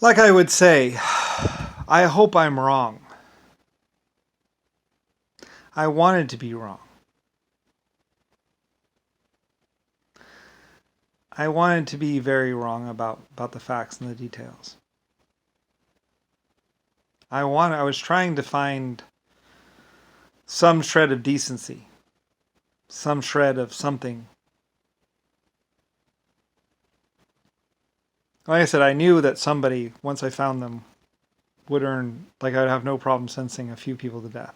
Like I would say, I hope I'm wrong. I wanted to be wrong. I wanted to be very wrong about the facts and the details. I was trying to find some shred of decency, some shred of something. Like I said, I knew that somebody, once I found them, would earn, like I would have no problem sentencing a few people to death.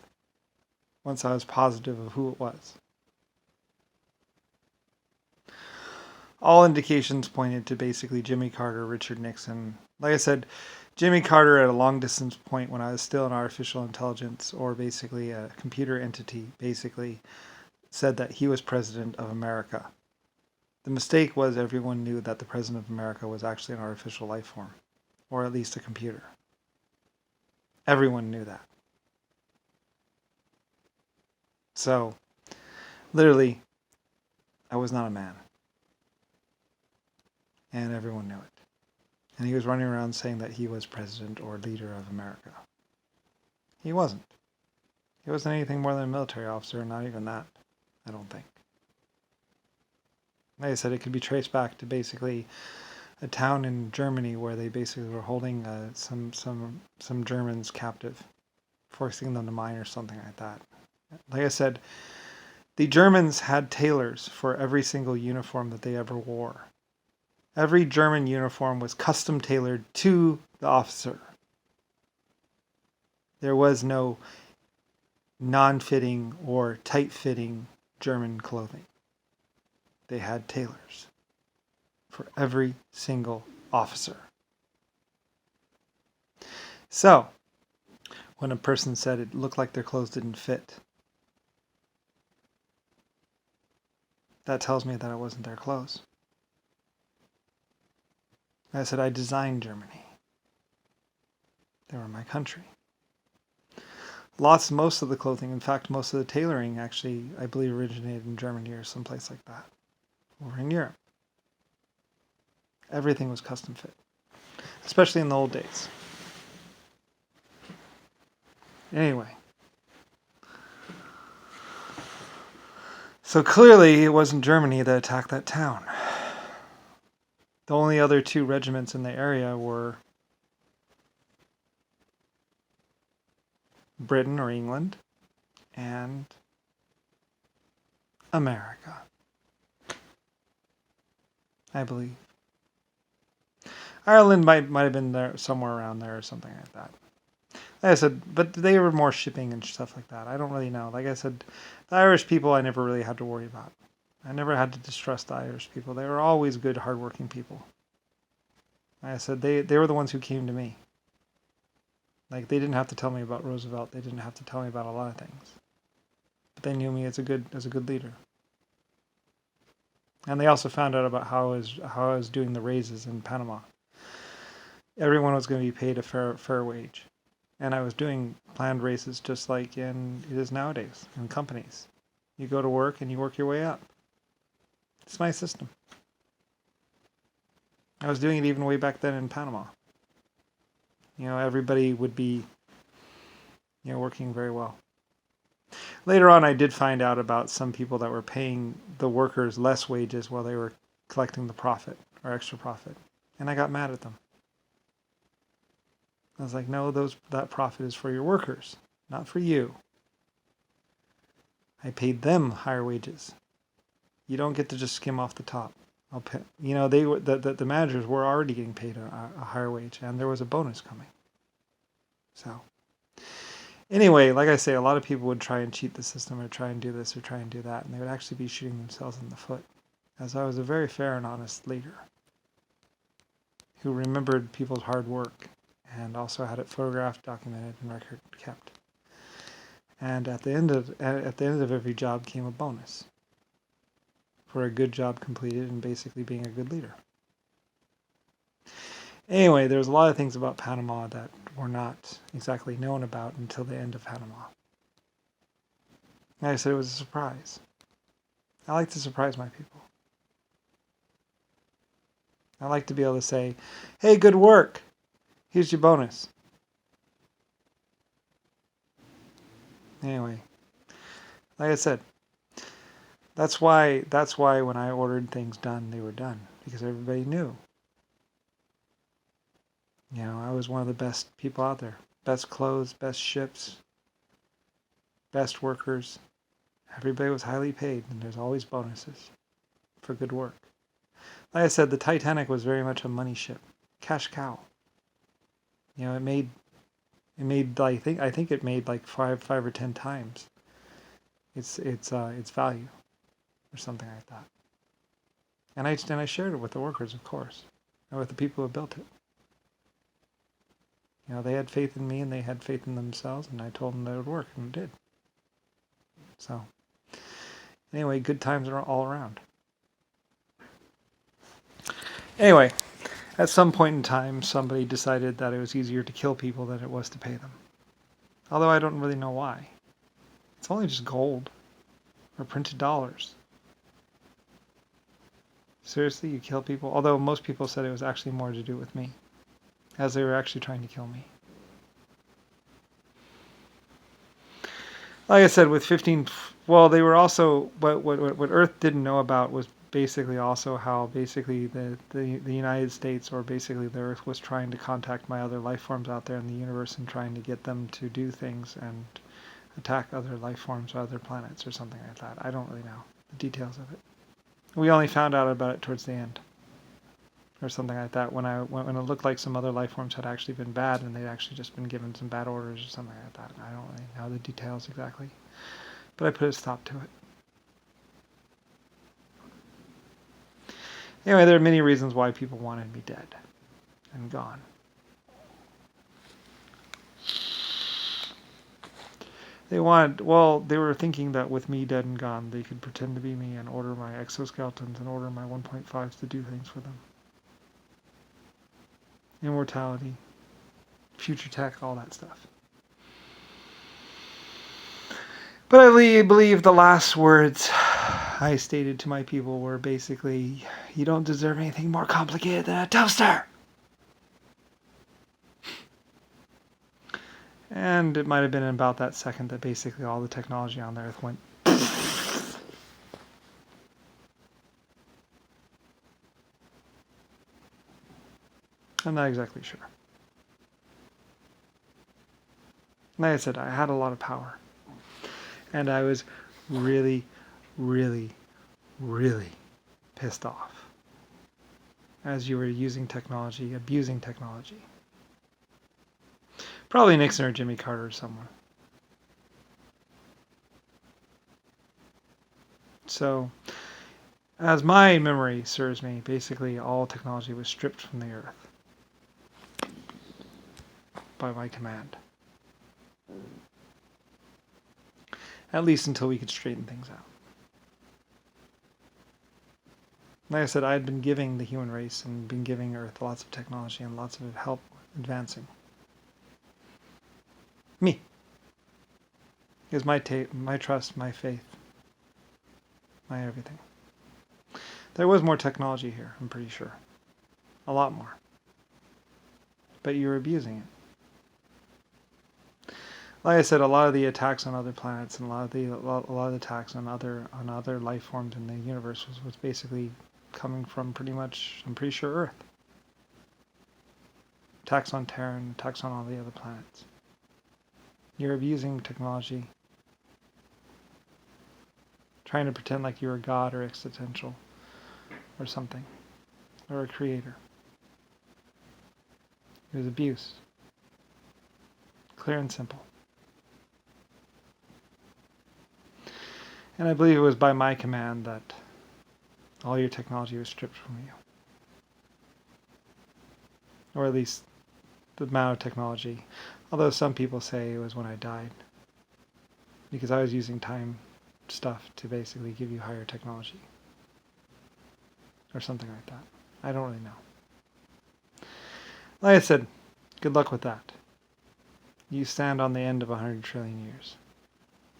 Once I was positive of who it was. All indications pointed to basically Jimmy Carter, Richard Nixon. Like I said, Jimmy Carter at a long distance point when I was still an artificial intelligence or basically a computer entity, basically said that he was president of America. The mistake was everyone knew that the president of America was actually an artificial life form, or at least a computer. Everyone knew that. So, literally, I was not a man. And everyone knew it. And he was running around saying that he was president or leader of America. He wasn't. He wasn't anything more than a military officer, not even that, I don't think. Like I said, it could be traced back to basically a town in Germany where they basically were holding some Germans captive, forcing them to mine or something like that. Like I said, the Germans had tailors for every single uniform that they ever wore. Every German uniform was custom tailored to the officer. There was no non-fitting or tight-fitting German clothing. They had tailors for every single officer. So, when a person said it looked like their clothes didn't fit, that tells me that it wasn't their clothes. I said I designed Germany. They were my country. Most of the clothing, in fact, most of the tailoring actually, I believe, originated in Germany or someplace like that, or in Europe. Everything was custom fit, especially in the old days. Anyway, so clearly it wasn't Germany that attacked that town. The only other two regiments in the area were Britain or England and America, I believe. Ireland might have been there somewhere around there or something like that. Like I said, but they were more shipping and stuff like that. I don't really know. Like I said, the Irish people I never really had to worry about. I never had to distrust the Irish people. They were always good, hardworking people. Like I said, they were the ones who came to me. Like they didn't have to tell me about Roosevelt. They didn't have to tell me about a lot of things. But they knew me as a good leader. And they also found out about how I was doing the raises in Panama. Everyone was going to be paid a fair wage. And I was doing planned raises just like it is nowadays in companies. You go to work and you work your way up. It's my system. I was doing it even way back then in Panama. Everybody would be, working very well. Later on, I did find out about some people that were paying the workers less wages while they were collecting the profit or extra profit. And I got mad at them. I was like, no, that profit is for your workers, not for you. I paid them higher wages. You don't get to just skim off the top. The managers were already getting paid a higher wage, and there was a bonus coming. So, anyway, like I say, a lot of people would try and cheat the system or try and do this or try and do that, and they would actually be shooting themselves in the foot, as I was a very fair and honest leader who remembered people's hard work and also had it photographed, documented, and record kept. And at the end of every job came a bonus for a good job completed and basically being a good leader. Anyway, there's a lot of things about Panama that were not exactly known about until the end of Panama. Like I said, it was a surprise. I like to surprise my people. I like to be able to say, hey, good work. Here's your bonus. Anyway, like I said, that's why when I ordered things done, they were done, because everybody knew. You know, I was one of the best people out there. Best clothes, best ships, best workers. Everybody was highly paid, and there's always bonuses for good work. Like I said, the Titanic was very much a money ship, cash cow. You know, it made I think it made like five or 10 times its value, or something like that. And I shared it with the workers, of course, and with the people who built it. You know, they had faith in me, and they had faith in themselves, and I told them that it would work, and it did. So, anyway, good times are all around. Anyway, at some point in time, somebody decided that it was easier to kill people than it was to pay them. Although I don't really know why. It's only just gold, or printed dollars. Seriously, you kill people? Although most people said it was actually more to do with me, as they were actually trying to kill me. Like I said, with 15, well, they were also, what Earth didn't know about was basically also how basically the United States, or basically the Earth, was trying to contact my other life forms out there in the universe and trying to get them to do things and attack other life forms or other planets or something like that. I don't really know the details of it. We only found out about it towards the end, or something like that, when it looked like some other life forms had actually been bad, and they'd actually just been given some bad orders or something like that. I don't really know the details exactly, but I put a stop to it. Anyway, there are many reasons why people wanted me dead and gone. They were thinking that with me dead and gone, they could pretend to be me and order my exoskeletons and order my 1.5s to do things for them. Immortality, future tech, all that stuff. But I believe the last words I stated to my people were basically, you don't deserve anything more complicated than a toaster! And it might have been about that second that basically all the technology on the Earth went. I'm not exactly sure. Like I said, I had a lot of power. And I was really, really, really pissed off as you were using technology, abusing technology. Probably Nixon or Jimmy Carter or someone. So, as my memory serves me, basically all technology was stripped from the Earth by my command. At least until we could straighten things out. Like I said, I had been giving the human race and been giving Earth lots of technology and lots of help advancing. Me. Is my trust, my faith, my everything. There was more technology here, I'm pretty sure. A lot more. But you're abusing it. Like I said, a lot of the attacks on other planets and a lot of the attacks on other life forms in the universe was basically coming from pretty much, I'm pretty sure, Earth. Attacks on Terran, attacks on all the other planets. You're abusing technology, trying to pretend like you're a god or existential or something, or a creator. It was abuse. Clear and simple. And I believe it was by my command that all your technology was stripped from you. Or at least the amount of technology. Although some people say it was when I died. Because I was using time stuff to basically give you higher technology. Or something like that. I don't really know. Like I said, good luck with that. You stand on the end of 100 trillion years.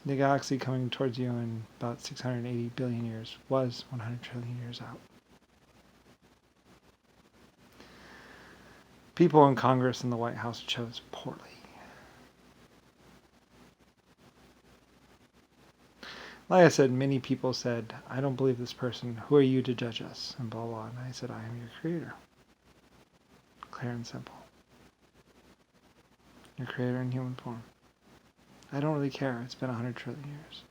The galaxy coming towards you in about 680 billion years was 100 trillion years out. People in Congress and the White House chose poorly. Like I said, many people said, I don't believe this person. Who are you to judge us? And blah, blah. And I said, I am your creator. Clear and simple. Your creator in human form. I don't really care. It's been 100 trillion years.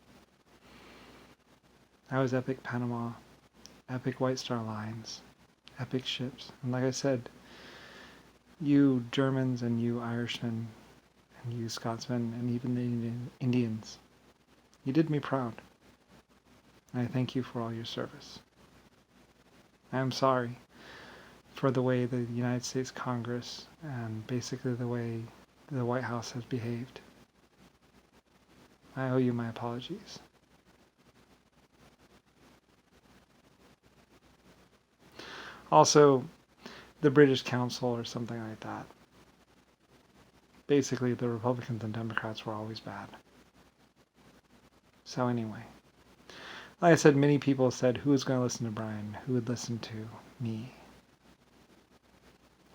I was epic Panama, epic White Star Lines, epic ships. And like I said, you Germans and you Irishmen and you Scotsmen and even the Indians, you did me proud. And I thank you for all your service. I am sorry for the way the United States Congress and basically the way the White House has behaved. I owe you my apologies. Also, the British Council or something like that. Basically, the Republicans and Democrats were always bad. So anyway, like I said, many people said, who is going to listen to Brian? Who would listen to me?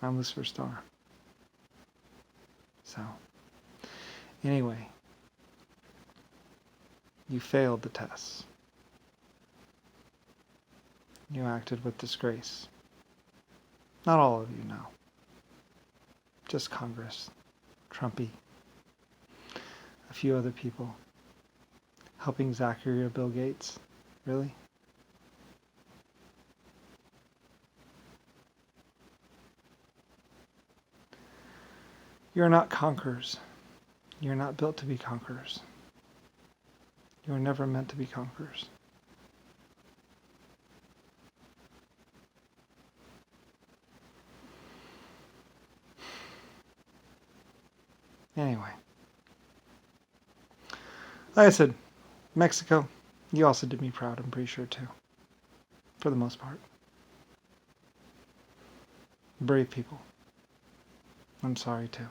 I'm Lucifer Star. So, anyway, you failed the test. You acted with disgrace. Not all of you, no. Just Congress, Trumpy, a few other people. Helping Zachary or Bill Gates. Really? You're not conquerors. You're not built to be conquerors. You were never meant to be conquerors. Anyway. Like I said, Mexico, you also did me proud, I'm pretty sure too. For the most part. Brave people. I'm sorry too.